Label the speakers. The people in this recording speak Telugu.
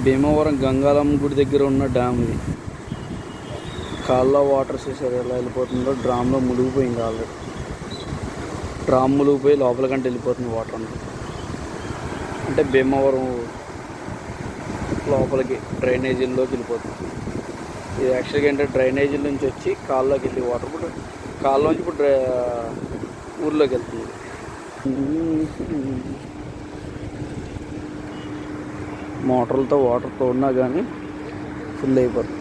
Speaker 1: భీమవరం గంగాలమ్మ గుడి దగ్గర ఉన్న డ్యామ్ ఇది. కాల్లో వాటర్ చూసారు ఎలా వెళ్ళిపోతుందో. డ్రామ్లో మునిగిపోయింది ఆల్రెడీ. డ్రామ్ మునిగిపోయి లోపల కంటే వెళ్ళిపోతుంది వాటర్ అంతా. అంటే భీమవరం లోపలికి డ్రైనేజీల్లోకి వెళ్ళిపోతుంది. ఇది యాక్చువల్గా ఏంటంటే డ్రైనేజీల నుంచి వచ్చి కాల్లోకి వెళ్ళి వాటర్ ఇప్పుడు కాల్లోంచి ఇప్పుడు ఊర్లోకి వెళ్తుంది. మోటార్లతో వాటర్ తోడినా కానీ ఫుల్ అయిపోతుంది.